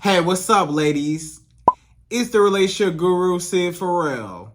Hey, what's up, ladies? It's the relationship guru, Sydd Ferrell.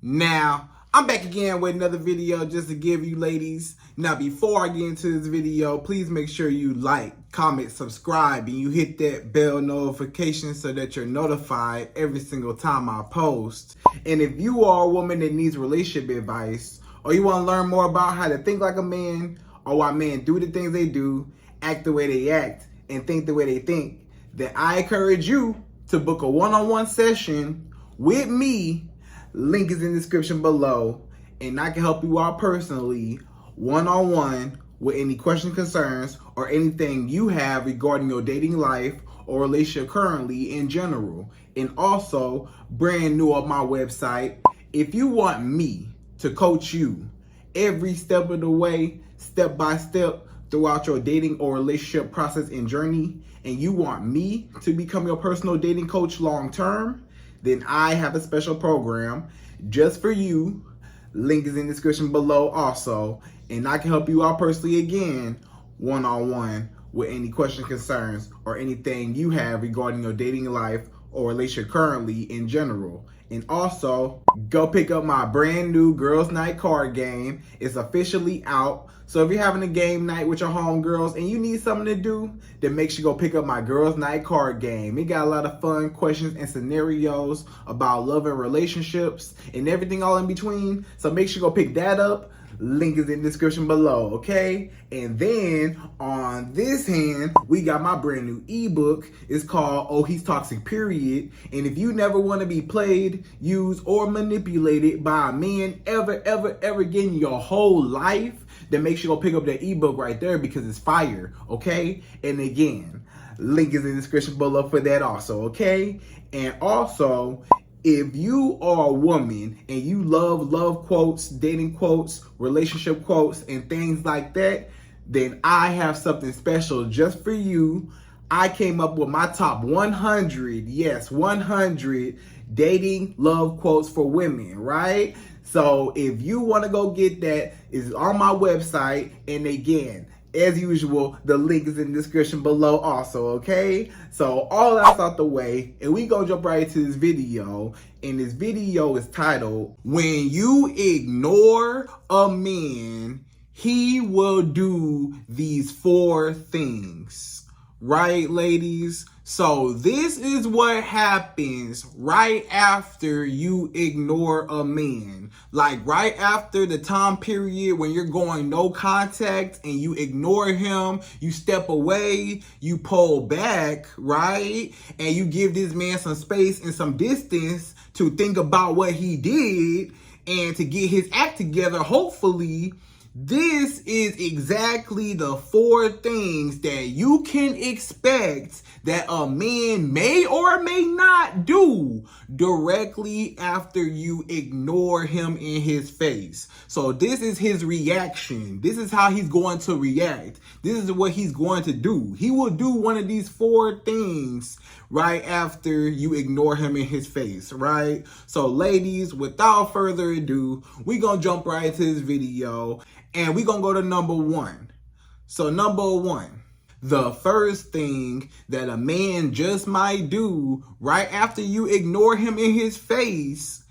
Now, I'm back again with another video just to give you ladies. Now, before I get into this video, please make sure you like, comment, subscribe, and you hit that bell notification so that you're notified every single time I post. And if you are a woman that needs relationship advice, or you want to learn more about how to think like a man, or why men do the things they do, act the way they act, and think the way they think, then I encourage you to book a one-on-one session with me. Link is in the description below, and I can help you out personally, one-on-one, with any questions, concerns, or anything you have regarding your dating life or relationship currently in general. And also, brand new on my website, if you want me to coach you every step of the way, step by step, throughout your dating or relationship process and journey, and you want me to become your personal dating coach long term, then I have a special program just for you. Link is in the description below also, and I can help you out personally again, one-on-one, with any questions, concerns, or anything you have regarding your dating life or relationship currently in general. And also, go pick up my brand new Girls Night card game. It's officially out. So if you're having a game night with your homegirls and you need something to do, then make sure you go pick up my Girls Night card game. It got a lot of fun questions and scenarios about love and relationships and everything all in between. So make sure you go pick that up. Link is in the description below, okay? And then on this hand, we got my brand new ebook. It's called Oh, He's Toxic, Period. And if you never want to be played, used, or manipulated by a man ever again in your whole life, then make sure you go pick up that ebook right there because it's fire, okay? And again, link is in the description below for that also, okay? And also, if you are a woman and you love quotes, dating quotes, relationship quotes, and things like that, then I have something special just for you. I came up with my top 100, yes, 100 dating love quotes for women, right? So if you want to go get that, it's on my website. And again, as usual, the link is in the description below also, okay? So all that's out the way, and we gonna jump right into this video. And this video is titled, When You Ignore a Man, He Will Do These 4 Things. Right, ladies? So this is what happens right after you ignore a man. Like right after the time period when you're going no contact and you ignore him, you step away, you pull back, right? And you give this man some space and some distance to think about what he did and to get his act together, hopefully. This is exactly the 4 things that you can expect that a man may or may not do directly after you ignore him in his face. So this is his reaction. This is how he's going to react. This is what he's going to do. He will do one of these 4 things right after you ignore him in his face, right? So ladies, without further ado, we're going to jump right into this video. And we're going to go to number 1. So number 1, the first thing that a man just might do right after you ignore him in his face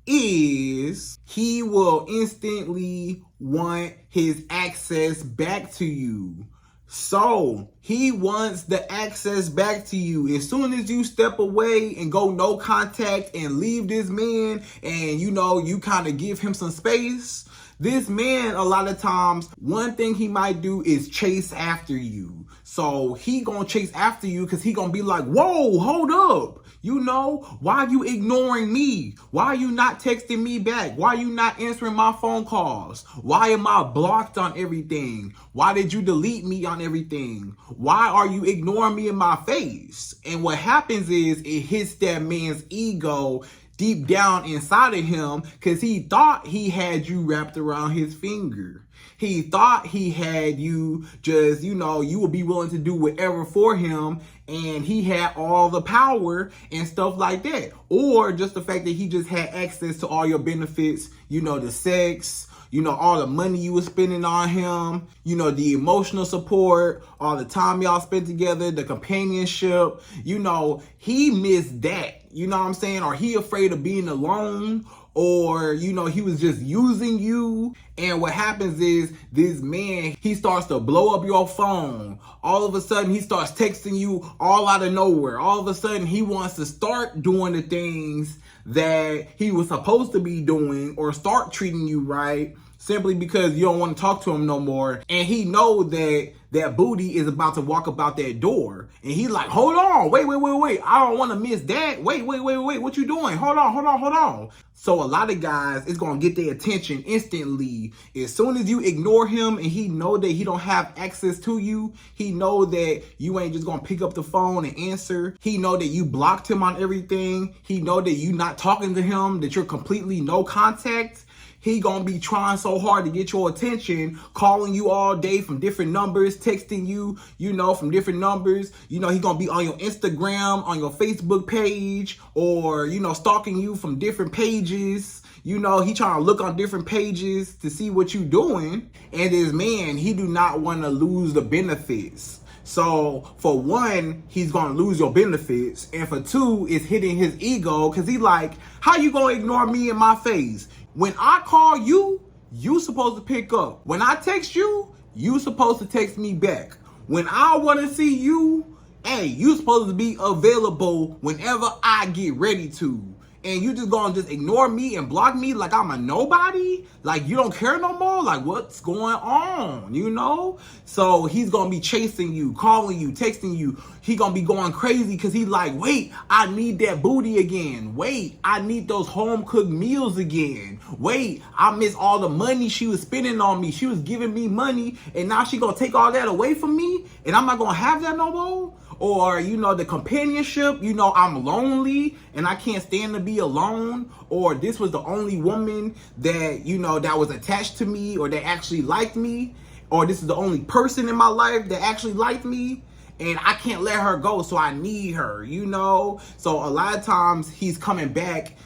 is he will instantly want his access back to you. So he wants the access back to you. As soon as you step away and go no contact and leave this man and you kind of give him some space, this man, a lot of times, one thing he might do is chase after you. So he gonna chase after you because he gonna be like, whoa, hold up. Why are you ignoring me? Why are you not texting me back? Why are you not answering my phone calls? Why am I blocked on everything? Why did you delete me on everything? Why are you ignoring me in my face? And what happens is it hits that man's ego deep down inside of him because he thought he had you wrapped around his finger. He thought he had you just, you would be willing to do whatever for him, and he had all the power and stuff like that. Or just the fact that he just had access to all your benefits, the sex, you know, all the money you were spending on him, you know, the emotional support, all the time y'all spent together, the companionship, you know, he missed that, you know what I'm saying? Or he afraid of being alone, or, you know, he was just using you. And what happens is this man, he starts to blow up your phone. All of a sudden, he starts texting you all out of nowhere. All of a sudden, he wants to start doing the things that he was supposed to be doing, or start treating you right, simply because you don't want to talk to him no more. And he know that that booty is about to walk about that door. And he like, hold on, wait. I don't want to miss that. Wait. What you doing? Hold on. So a lot of guys, it's going to get their attention instantly. As soon as you ignore him and he know that he don't have access to you, he know that you ain't just going to pick up the phone and answer. He know that you blocked him on everything. He know that you not talking to him, that you're completely no contact. He gonna be trying so hard to get your attention, calling you all day from different numbers, texting you, you know, from different numbers. You know, he gonna be on your Instagram, on your Facebook page, or, you know, stalking you from different pages. You know, he trying to look on different pages to see what you doing. And this man, he do not want to lose the benefits. So for one, he's gonna lose your benefits, and for two, it's hitting his ego, because he like, how you gonna ignore me in my face? When I call you, you supposed to pick up. When I text you, you supposed to text me back. When I want to see you, hey, you supposed to be available whenever I get ready to. And you just gonna just ignore me and block me like I'm a nobody? Like you don't care no more? Like what's going on, you know? So he's gonna be chasing you, calling you, texting you. He gonna be going crazy because he like, wait, I need that booty again. Wait, I need those home cooked meals again. Wait, I miss all the money she was spending on me. She was giving me money and now she gonna take all that away from me and I'm not gonna have that no more? Or, you know, the companionship, you know, I'm lonely and I can't stand to be alone. Or this was the only woman that, you know, that was attached to me or that actually liked me. Or this is the only person in my life that actually liked me. And I can't let her go, so I need her, you know? So a lot of times he's coming back.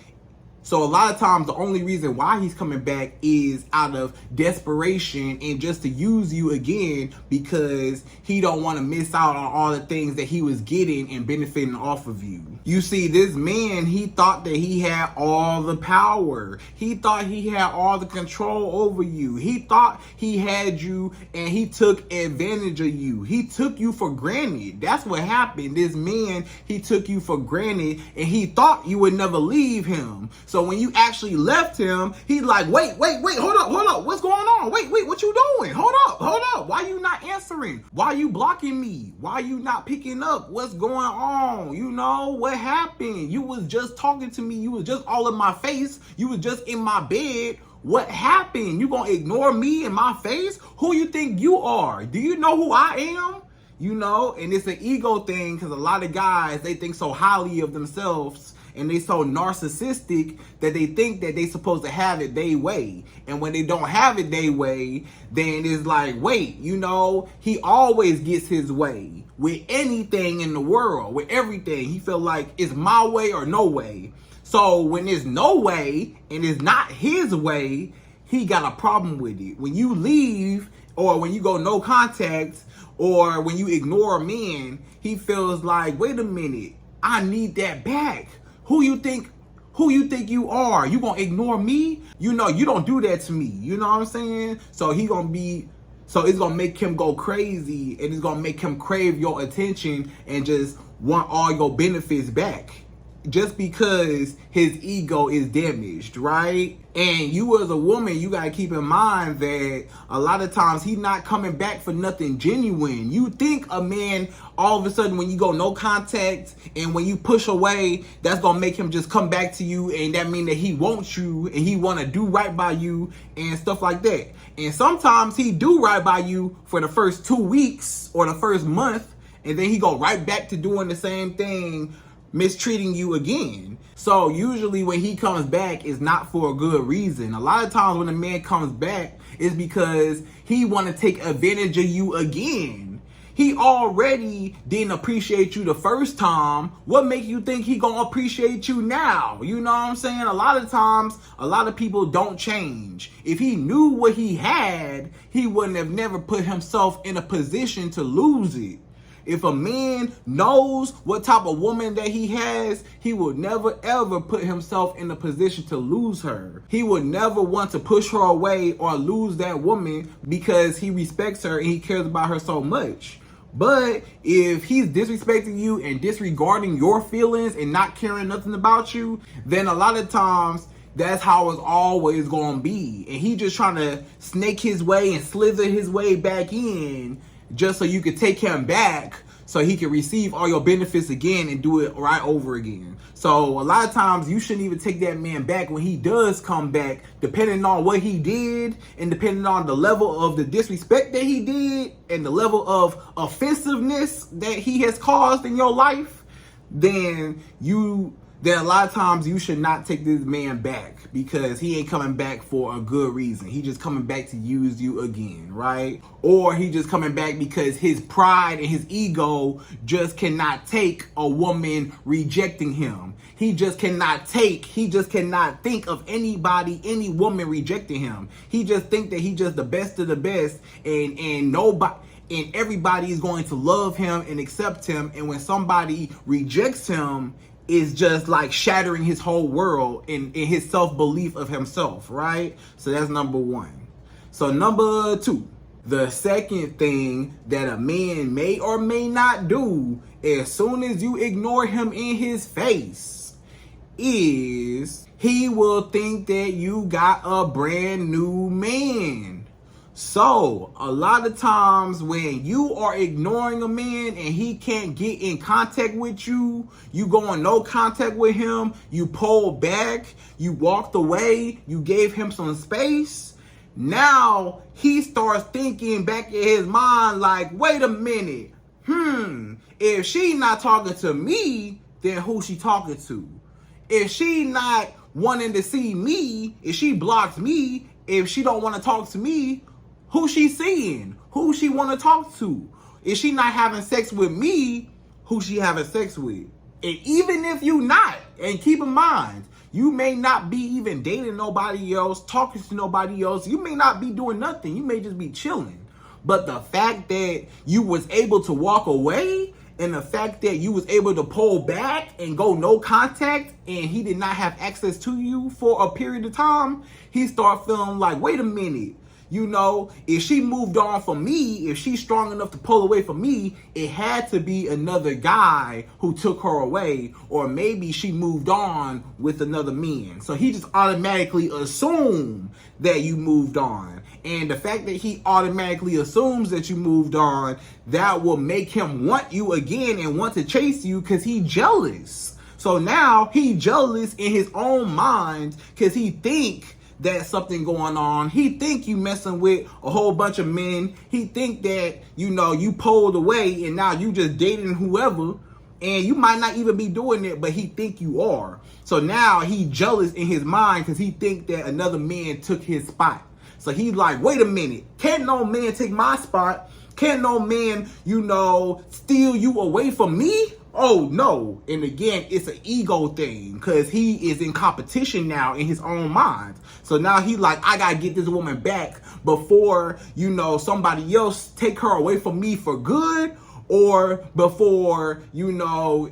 So a lot of times the only reason why he's coming back is out of desperation and just to use you again, because he don't want to miss out on all the things that he was getting and benefiting off of you. You see, this man, he thought that he had all the power. He thought he had all the control over you. He thought he had you and he took advantage of you. He took you for granted. That's what happened. This man, he took you for granted and he thought you would never leave him. So when you actually left him, he's like, wait, hold up, what's going on? Wait, what you doing? Hold up, why you not answering? Why you blocking me? Why you not picking up? What's going on? You know, what happened? You was just talking to me, you was just all in my face, you was just in my bed. What happened? You gonna ignore me in my face? Who you think you are? Do you know who I am? You know, and it's an ego thing, because a lot of guys, they think so highly of themselves and they so narcissistic that they think that they supposed to have it their way. And when they don't have it their way, then it's like, wait, you know, he always gets his way with anything in the world, with everything. He feel like it's my way or no way. So when there's no way and it's not his way, he got a problem with it. When you leave, or when you go no contact, or when you ignore a man, he feels like, wait a minute, I need that back. Who you think you are? You gonna ignore me? You know, you don't do that to me. You know what I'm saying? So it's gonna make him go crazy, and it's gonna make him crave your attention and just want all your benefits back. Just because his ego is damaged, right? And you as a woman, you gotta keep in mind that a lot of times he's not coming back for nothing genuine. You think a man, all of a sudden when you go no contact and when you push away, that's gonna make him just come back to you, and that mean that he wants you and he wanna do right by you and stuff like that. And sometimes he do right by you for the first 2 weeks or the first month, and then he go right back to doing the same thing, mistreating you again. So usually when he comes back, it's not for a good reason. A lot of times when a man comes back, it's because he want to take advantage of you again. He already didn't appreciate you the first time. What make you think he gonna appreciate you now? You know what I'm saying? A lot of times, a lot of people don't change. If he knew what he had, he wouldn't have never put himself in a position to lose it. If a man knows what type of woman that he has, he will never ever put himself in a position to lose her. He would never want to push her away or lose that woman because he respects her and he cares about her so much. But if he's disrespecting you and disregarding your feelings and not caring nothing about you, then a lot of times that's how it's always gonna be. And he just trying to snake his way and slither his way back in just so you could take him back so he can receive all your benefits again and do it right over again. So a lot of times you shouldn't even take that man back when he does come back, depending on what he did and depending on the level of the disrespect that he did and the level of offensiveness that he has caused in your life. Then a lot of times you should not take this man back because he ain't coming back for a good reason. He just coming back to use you again, right? Or he just coming back because his pride and his ego just cannot take a woman rejecting him. He just cannot think of any woman rejecting him. He just think that he just the best of the best and nobody and everybody is going to love him and accept him. And when somebody rejects him, is just like shattering his whole world in his self-belief of himself, right? So that's number one. So number two, the second thing that a man may or may not do as soon as you ignore him in his face is he will think that you got a brand new man. So, a lot of times when you are ignoring a man and he can't get in contact with you, you go in no contact with him, you pull back, you walked away, you gave him some space. Now, he starts thinking back in his mind like, wait a minute, if she not talking to me, then who she talking to? If she not wanting to see me, if she blocks me, if she don't want to talk to me, who she seeing? Who she want to talk to? If she not having sex with me, who she having sex with? And even if you not, and keep in mind, you may not be even dating nobody else, talking to nobody else. You may not be doing nothing. You may just be chilling. But the fact that you was able to walk away and the fact that you was able to pull back and go no contact and he did not have access to you for a period of time, he start feeling like, wait a minute. You know, if she moved on from me, if she's strong enough to pull away from me, it had to be another guy who took her away, or maybe she moved on with another man. So he just automatically assumed that you moved on. And the fact that he automatically assumes that you moved on, that will make him want you again and want to chase you because he's jealous. So now he jealous in his own mind because he think that's something going on. He think you messing with a whole bunch of men. He think that, you know, you pulled away and now you just dating whoever, and you might not even be doing it, but he think you are. So now he jealous in his mind because he think that another man took his spot. So he's like, wait a minute, can't no man take my spot? Can't no man, you know, steal you away from me? Oh no. And again, it's an ego thing because he is in competition now in his own mind. So now he like, I gotta get this woman back before, you know, somebody else take her away from me for good, or before, before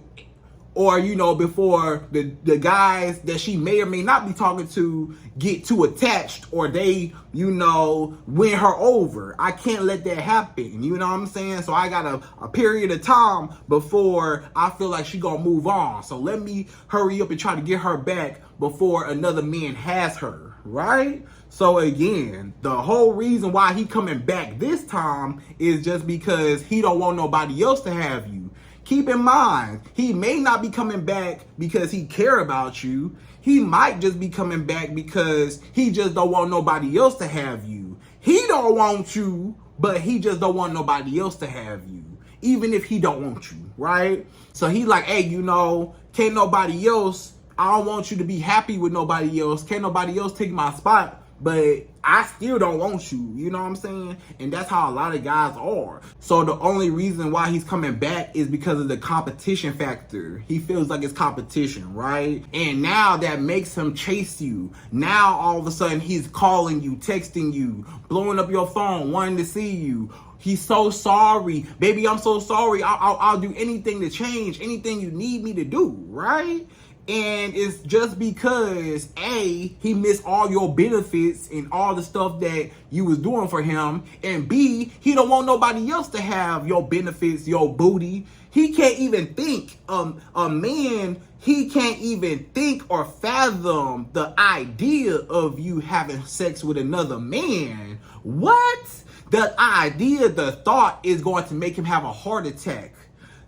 the guys that she may or may not be talking to get too attached, or they, you know, win her over. I can't let that happen. You know what I'm saying? So I got a period of time before I feel like she gonna move on. So let me hurry up and try to get her back before another man has her, right? So again, the whole reason why he coming back this time is just because he don't want nobody else to have you. Keep in mind, he may not be coming back because he care about you. He might just be coming back because he just don't want nobody else to have you. He don't want you, but he just don't want nobody else to have you, even if he don't want you, right? So he like, hey, you know, can't nobody else, I don't want you to be happy with nobody else. Can't nobody else take my spot but I still don't want you. You know what I'm saying? And that's how a lot of guys are. So the only reason why he's coming back is because of the competition factor. He feels like it's competition, right? And now that makes him chase you. Now all of a sudden he's calling you, texting you, blowing up your phone, wanting to see you. He's so sorry. Baby, I'm so sorry. I'll do anything to change, anything you need me to do, right? And it's just because A, he missed all your benefits and all the stuff that you was doing for him, and B, he don't want nobody else to have your benefits, your booty. He can't even think, a man, he can't even think or fathom the idea of you having sex with another man. What? The idea, the thought is going to make him have a heart attack.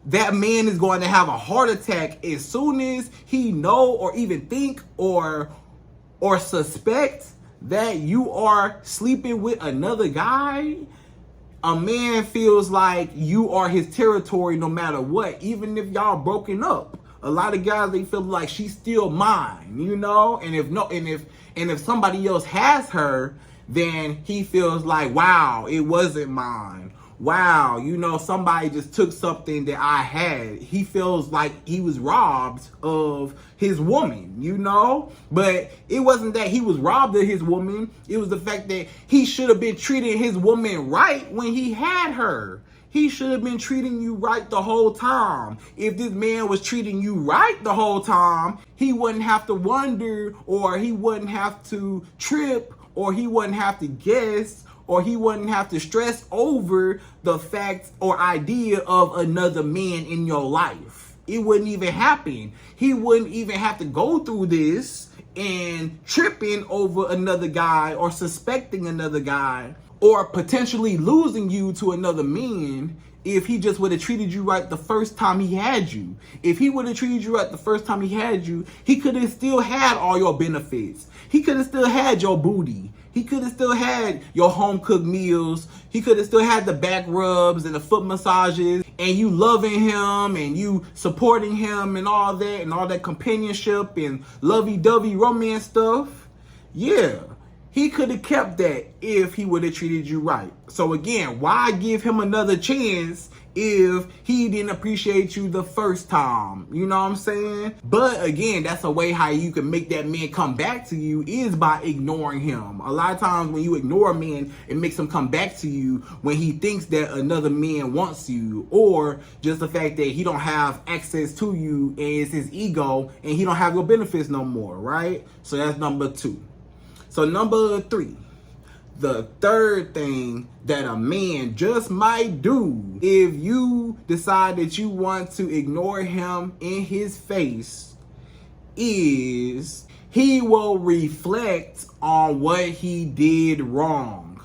That man is going to have a heart attack as soon as he know or even think or suspect that you are sleeping with another guy. A man feels like you are his territory no matter what, even if y'all broken up. A lot of guys, they feel like she's still mine, you know? And if somebody else has her, then he feels like, wow, it wasn't mine. Wow, you know, somebody just took something that I had. He feels like he was robbed of his woman, you know? But it wasn't that he was robbed of his woman. It was the fact that he should have been treating his woman right when he had her. He should have been treating you right the whole time. If this man was treating you right the whole time, he wouldn't have to wonder, or he wouldn't have to trip, or he wouldn't have to guess, or he wouldn't have to stress over the fact or idea of another man in your life. It wouldn't even happen. He wouldn't even have to go through this and tripping over another guy or suspecting another guy or potentially losing you to another man if he just would have treated you right the first time he had you. If he would have treated you right the first time he had you, he could have still had all your benefits. He could have still had your booty. He could have still had your home-cooked meals. He could have still had the back rubs and the foot massages, and you loving him and you supporting him and all that companionship and lovey-dovey romance stuff. Yeah. He could have kept that if he would have treated you right. So again, why give him another chance if he didn't appreciate you the first time? You know what I'm saying? But again, that's a way how you can make that man come back to you, is by ignoring him. A lot of times when you ignore a man, it makes him come back to you when he thinks that another man wants you, or just the fact that he don't have access to you and it's his ego and he don't have your benefits no more, right? So that's number 2. So number 3, the third thing that a man just might do if you decide that you want to ignore him in his face is he will reflect on what he did wrong.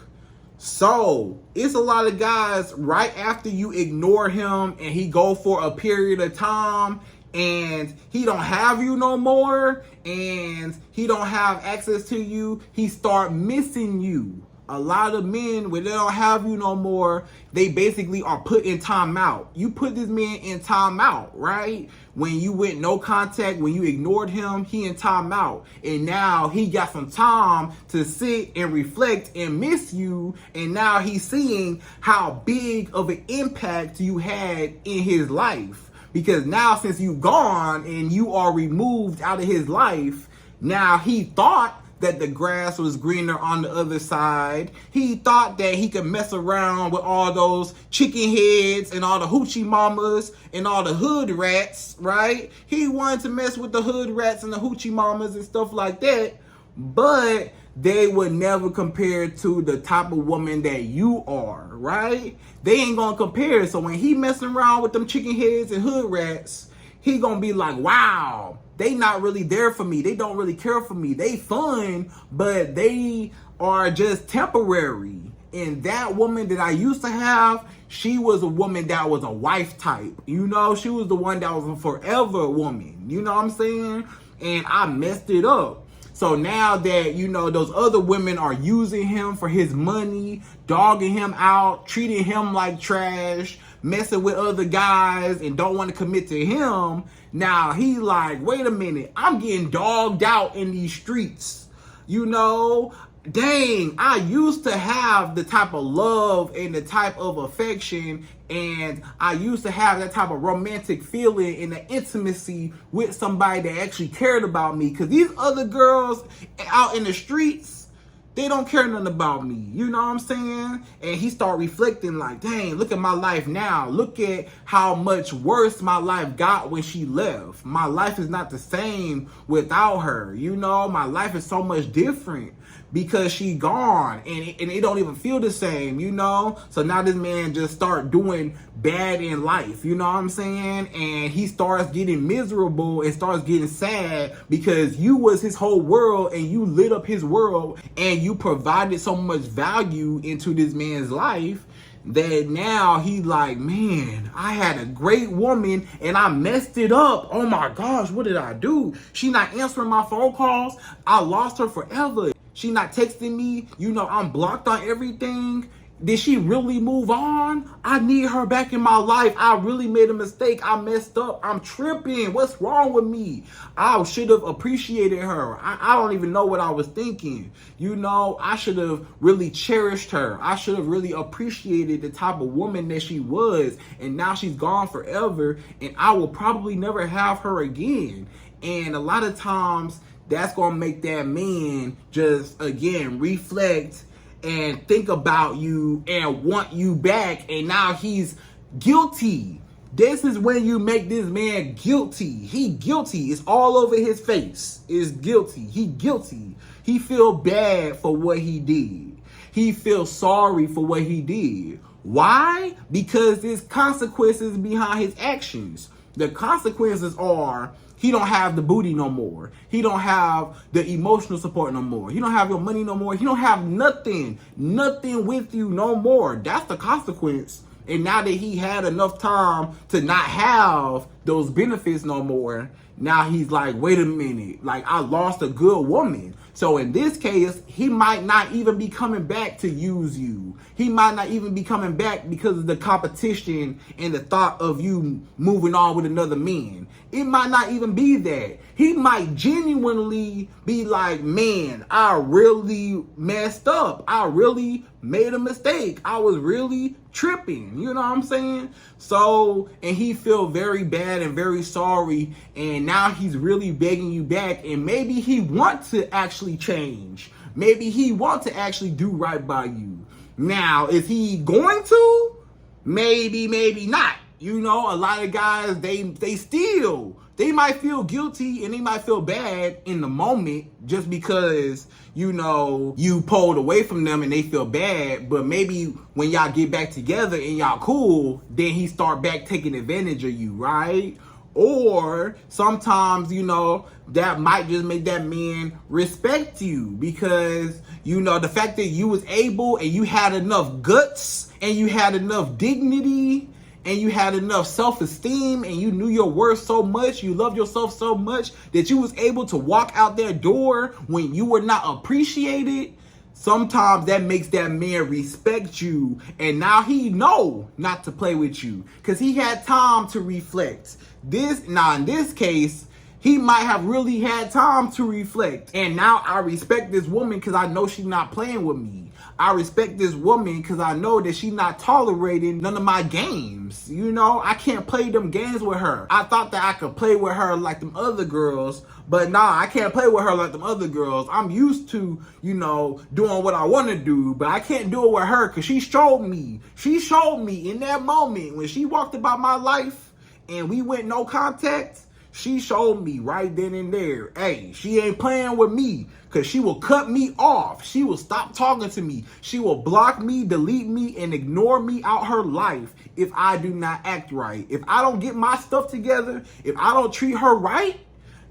So it's a lot of guys right after you ignore him and he go for a period of time and he don't have you no more and he don't have access to you, he start missing you. A lot of men, when they don't have you no more, they basically are put in timeout. You put this man in timeout, right? When you went no contact, when you ignored him, he in timeout. And now he got some time to sit and reflect and miss you. And now he's seeing how big of an impact you had in his life. Because now since you gone and you are removed out of his life, now he thought that the grass was greener on the other side. He thought that he could mess around with all those chicken heads and all the hoochie mamas and all the hood rats, right? He wanted to mess with the hood rats and the hoochie mamas and stuff like that, but they would never compare to the type of woman that you are, right? They ain't gonna compare. So when he messing around with them chicken heads and hood rats, he gonna be like, wow, they not really there for me. They don't really care for me. They fun, but they are just temporary. And that woman that I used to have, she was a woman that was a wife type. You know, she was the one that was a forever woman. You know what I'm saying? And I messed it up. So now that, you know, those other women are using him for his money, dogging him out, treating him like trash, messing with other guys and don't want to commit to him, now he like, wait a minute, I'm getting dogged out in these streets. You know, dang, I used to have the type of love and the type of affection, and I used to have that type of romantic feeling and the intimacy with somebody that actually cared about me. Because these other girls out in the streets, they don't care nothing about me. You know what I'm saying? And he started reflecting like, dang, look at my life now. Look at how much worse my life got when she left. My life is not the same without her. You know, my life is so much different because she gone, and it don't even feel the same, you know? So now this man just start doing bad in life, you know what I'm saying? And he starts getting miserable and starts getting sad because you was his whole world and you lit up his world and you provided so much value into this man's life that now he like, man, I had a great woman and I messed it up. Oh my gosh, what did I do? She not answering my phone calls. I lost her forever. She not texting me. You know, I'm blocked on everything. Did she really move on? I need her back in my life. I really made a mistake. I messed up. I'm tripping. What's wrong with me? I should have appreciated her. I don't even know what I was thinking. You know, I should have really cherished her. I should have really appreciated the type of woman that she was. And now she's gone forever. And I will probably never have her again. And a lot of times, that's going to make that man just, again, reflect and think about you and want you back. And now he's guilty. This is when you make this man guilty. He guilty. It's all over his face. It's guilty. He guilty. He feel bad for what he did. He feels sorry for what he did. Why? Because there's consequences behind his actions. The consequences are he don't have the booty no more. He don't have the emotional support no more. He don't have your money no more. He don't have nothing with you no more. That's the consequence. And now that he had enough time to not have those benefits no more, now he's like, wait a minute, like I lost a good woman. So in this case, he might not even be coming back to use you. He might not even be coming back because of the competition and the thought of you moving on with another man. It might not even be that. He might genuinely be like, man, I really messed up. I really made a mistake. I was really tripping. You know what I'm saying? So, and he feel very bad and very sorry. And now he's really begging you back. And maybe he wants to actually change. Maybe he wants to actually do right by you. Now, is he going to? Maybe, maybe not. You know, a lot of guys, they might feel guilty and they might feel bad in the moment just because, you know, you pulled away from them and they feel bad. But maybe when y'all get back together and y'all cool, then he start back taking advantage of you, right? Or sometimes, you know, that might just make that man respect you because, you know, the fact that you was able and you had enough guts and you had enough dignity and you had enough self-esteem and you knew your worth so much, you loved yourself so much that you was able to walk out that door when you were not appreciated. Sometimes that makes that man respect you, and now he know not to play with you because he had time to reflect. In this case, he might have really had time to reflect. And now I respect this woman because I know she's not playing with me. I respect this woman because I know that she's not tolerating none of my games. You know, I can't play them games with her. I thought that I could play with her like them other girls, but nah, I can't play with her like them other girls. I'm used to, you know, doing what I want to do, but I can't do it with her because she showed me. She showed me in that moment when she walked about my life and we went no contact. She showed me right then and there, hey, she ain't playing with me because she will cut me off. She will stop talking to me. She will block me, delete me, and ignore me out her life if I do not act right. If I don't get my stuff together, if I don't treat her right,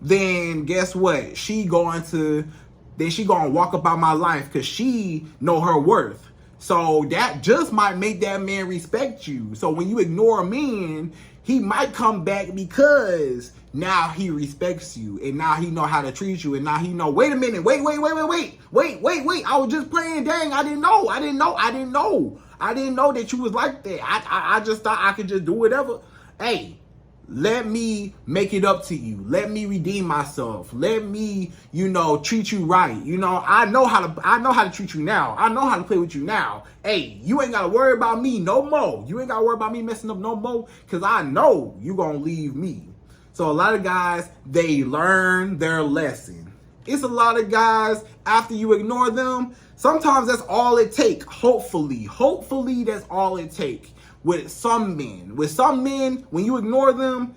then guess what? She gonna walk about my life because she know her worth. So that just might make that man respect you. So when you ignore a man, he might come back because now he respects you and now he know how to treat you and now he know, wait a minute, wait. I was just playing, dang, I didn't know that you was like that. I just thought I could just do whatever. Hey, Let me make it up to you. Let me redeem myself. Let me, treat you right. I know how to treat you now. I know how to play with you now. Hey, you ain't gotta worry about me no more. You ain't gotta worry about me messing up no more, because I know you gonna leave me. So a lot of guys, they learn their lesson. It's a lot of guys, after you ignore them, sometimes that's all it takes. Hopefully that's all it takes. With some men, when you ignore them,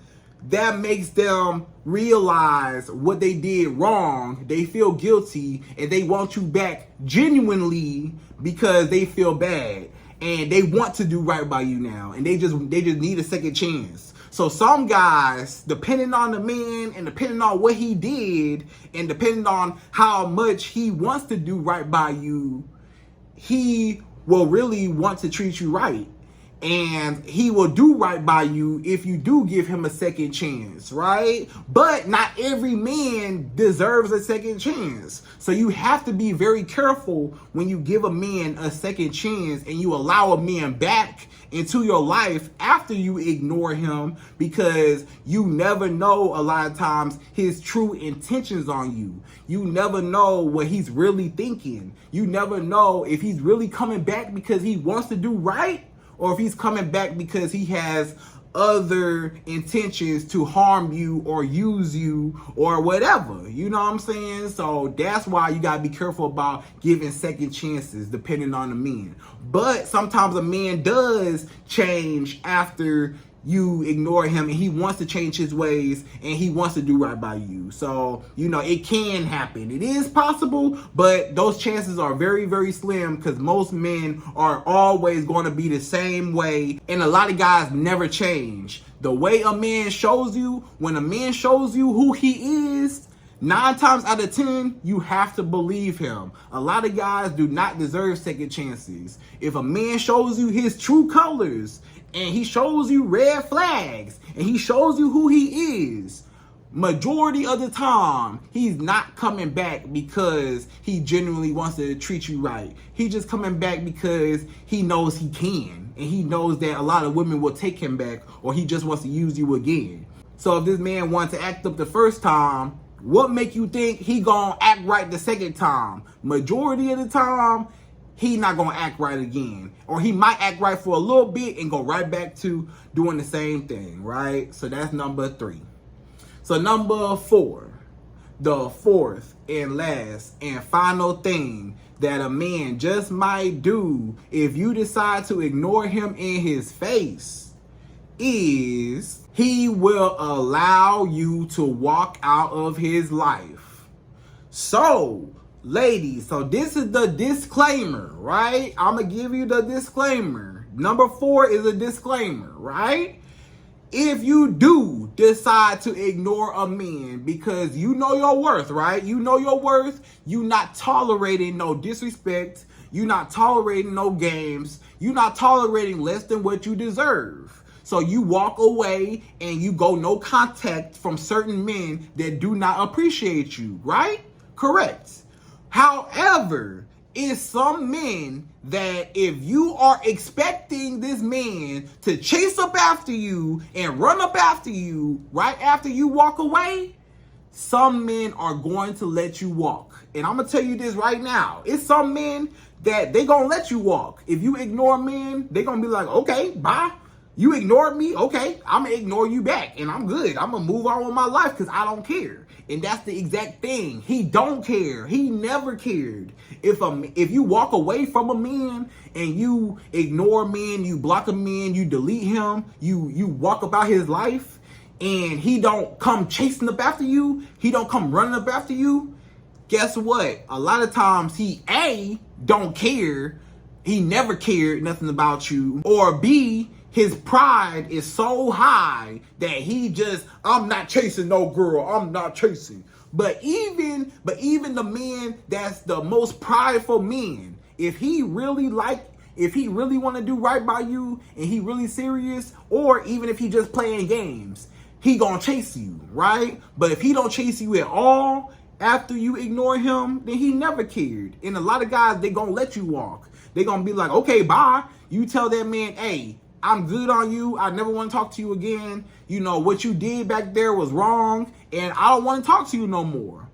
that makes them realize what they did wrong. They feel guilty and they want you back genuinely because they feel bad and they want to do right by you now, and they just need a second chance. So some guys, depending on the man and depending on what he did and depending on how much he wants to do right by you, he will really want to treat you right. And he will do right by you if you do give him a second chance, right? But not every man deserves a second chance. So you have to be very careful when you give a man a second chance and you allow a man back into your life after you ignore him, because you never know a lot of times his true intentions on you. You never know what he's really thinking. You never know if he's really coming back because he wants to do right, or if he's coming back because he has other intentions to harm you or use you or whatever. You know what I'm saying? So that's why you gotta be careful about giving second chances depending on the man. But sometimes a man does change after you ignore him, and he wants to change his ways and he wants to do right by you. So, it can happen. It is possible, but those chances are very, very slim, because most men are always going to be the same way. And a lot of guys never change. The way a man shows you, when a man shows you who he is, 9 times out of 10, you have to believe him. A lot of guys do not deserve second chances. If a man shows you his true colors, and he shows you red flags, and he shows you who he is, majority of the time, he's not coming back because he genuinely wants to treat you right. He's just coming back because he knows he can, and he knows that a lot of women will take him back, or he just wants to use you again. So if this man wants to act up the first time, what make you think he gonna act right the second time? Majority of the time, he not gonna act right again. Or he might act right for a little bit and go right back to doing the same thing, right? So that's number 3. So number 4, the fourth and last and final thing that a man just might do if you decide to ignore him in his face is he will allow you to walk out of his life. So, ladies, so this is the disclaimer, right? I'm going to give you the disclaimer. Number 4 is a disclaimer, right? If you do decide to ignore a man because you know your worth, right? You know your worth. You not tolerating no disrespect. You not tolerating no games. You not tolerating less than what you deserve. So you walk away and you go no contact from certain men that do not appreciate you, right? Correct. However, it's some men that if you are expecting this man to chase up after you and run up after you right after you walk away, some men are going to let you walk. And I'm going to tell you this right now. It's some men that they going to let you walk. If you ignore men, they going to be like, okay, bye. You ignored me? Okay, I'm going to ignore you back. And I'm good. I'm going to move on with my life because I don't care. And that's the exact thing. He don't care. He never cared. If you walk away from a man and you ignore a man, you block a man, you delete him, you walk about his life, and he don't come chasing up after you, he don't come running up after you, guess what? A lot of times he A, don't care, he never cared nothing about you, or B, his pride is so high that he just, I'm not chasing no girl, I'm not chasing. But even the man that's the most prideful man, if he really want to do right by you and he really serious, or even if he just playing games, he gonna chase you, right? But if he don't chase you at all after you ignore him, then he never cared. And a lot of guys, they gonna let you walk. They gonna be like, okay, bye. You tell that man, hey, I'm good on you. I never want to talk to you again. You know, what you did back there was wrong, and I don't want to talk to you no more.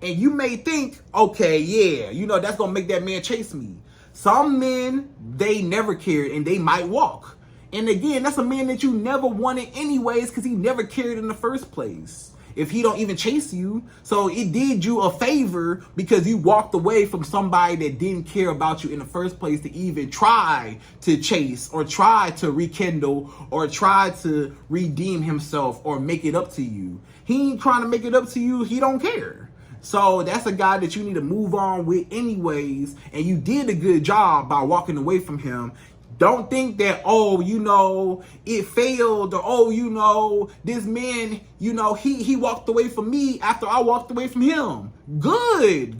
And you may think, okay, yeah, you know, that's going to make that man chase me. Some men, they never cared, and they might walk. And again, that's a man that you never wanted anyways, because he never cared in the first place. If he don't even chase you. So it did you a favor because you walked away from somebody that didn't care about you in the first place to even try to chase or try to rekindle or try to redeem himself or make it up to you. He ain't trying to make it up to you. He don't care. So that's a guy that you need to move on with anyways. And you did a good job by walking away from him. Don't think that, oh, you know, it failed, or, oh, you know, this man, you know, he walked away from me after I walked away from him. Good.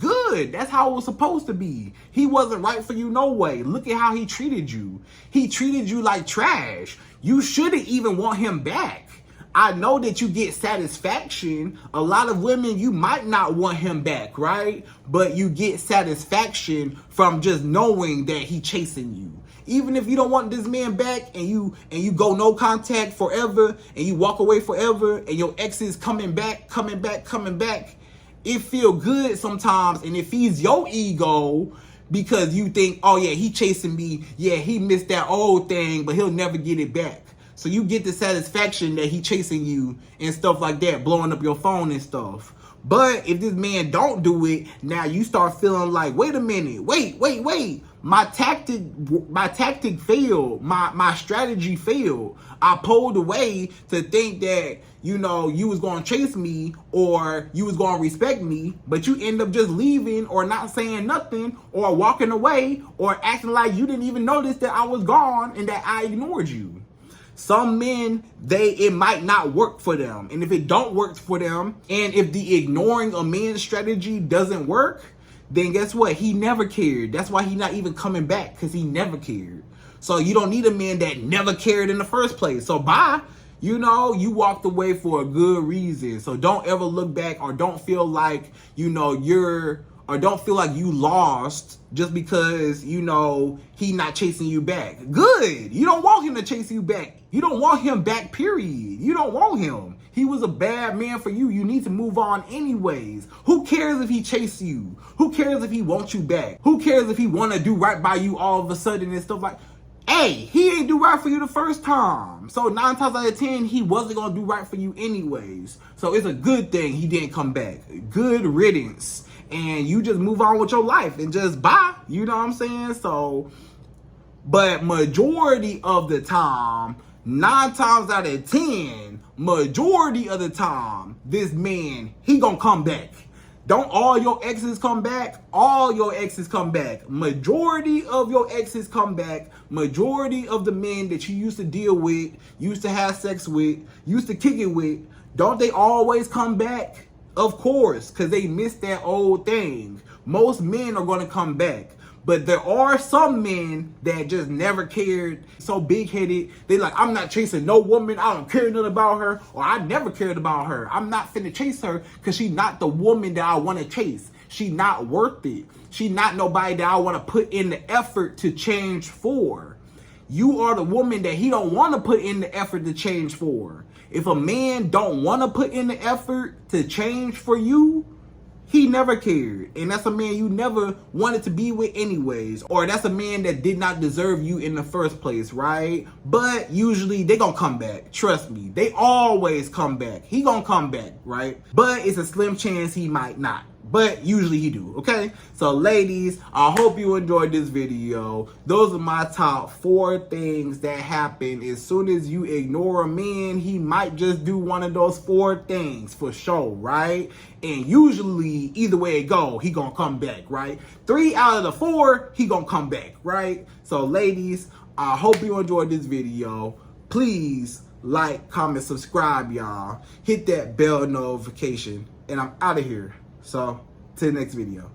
That's how it was supposed to be. He wasn't right for you no way. Look at how he treated you. He treated you like trash. You shouldn't even want him back. I know that you get satisfaction. A lot of women, you might not want him back, right? But you get satisfaction from just knowing that he chasing you. Even if you don't want this man back and you go no contact forever and you walk away forever and your ex is coming back, it feel good sometimes and it feeds your ego because you think, oh yeah, he chasing me. Yeah, he missed that old thing, but he'll never get it back. So you get the satisfaction that he chasing you and stuff like that, blowing up your phone and stuff. But if this man don't do it, now you start feeling like, wait a minute, wait. My tactic failed. My strategy failed. I pulled away to think that, you know, you was going to chase me or you was going to respect me, but you end up just leaving or not saying nothing or walking away or acting like you didn't even notice that I was gone and that I ignored you. Some men, it might not work for them. And if it don't work for them, and if the ignoring a man strategy doesn't work, then guess what? He never cared. That's why he's not even coming back, because he never cared. So you don't need a man that never cared in the first place. So bye. You know, you walked away for a good reason. So don't ever look back or don't feel like, you know, don't feel like you lost just because, you know, he not chasing you back. Good. You don't want him to chase you back. You don't want him back, period. You don't want him. He was a bad man for you. You need to move on anyways. Who cares if he chases you? Who cares if he wants you back? Who cares if he want to do right by you all of a sudden and stuff like that? Hey, he ain't do right for you the first time. So 9 times out of 10, he wasn't going to do right for you anyways. So it's a good thing he didn't come back. Good riddance. And you just move on with your life and just bye. You know what I'm saying? So, but majority of the time, 9 times out of 10, majority of the time, this man, he gonna come back. Don't all your exes come back? All your exes come back. Majority of your exes come back. Majority of the men that you used to deal with, used to have sex with, used to kick it with, don't they always come back? Of course, because they missed that old thing. Most men are going to come back. But there are some men that just never cared, so big-headed. They like, I'm not chasing no woman. I don't care nothing about her. Or I never cared about her. I'm not finna chase her because she's not the woman that I want to chase. She not worth it. She not nobody that I want to put in the effort to change for. You are the woman that he don't want to put in the effort to change for. If a man don't want to put in the effort to change for you, he never cared. And that's a man you never wanted to be with anyways. Or that's a man that did not deserve you in the first place, right? But usually they gonna come back. Trust me. They always come back. He gonna come back, right? But it's a slim chance he might not. But usually he do, okay? So ladies, I hope you enjoyed this video. Those are my top 4 things that happen as soon as you ignore a man. He might just do one of those 4 things for sure, right? And usually, either way it go, he gonna come back, right? 3 out of the 4, he gonna come back, right? So ladies, I hope you enjoyed this video. Please like, comment, subscribe, y'all. Hit that bell notification. And I'm out of here. So, to the next video.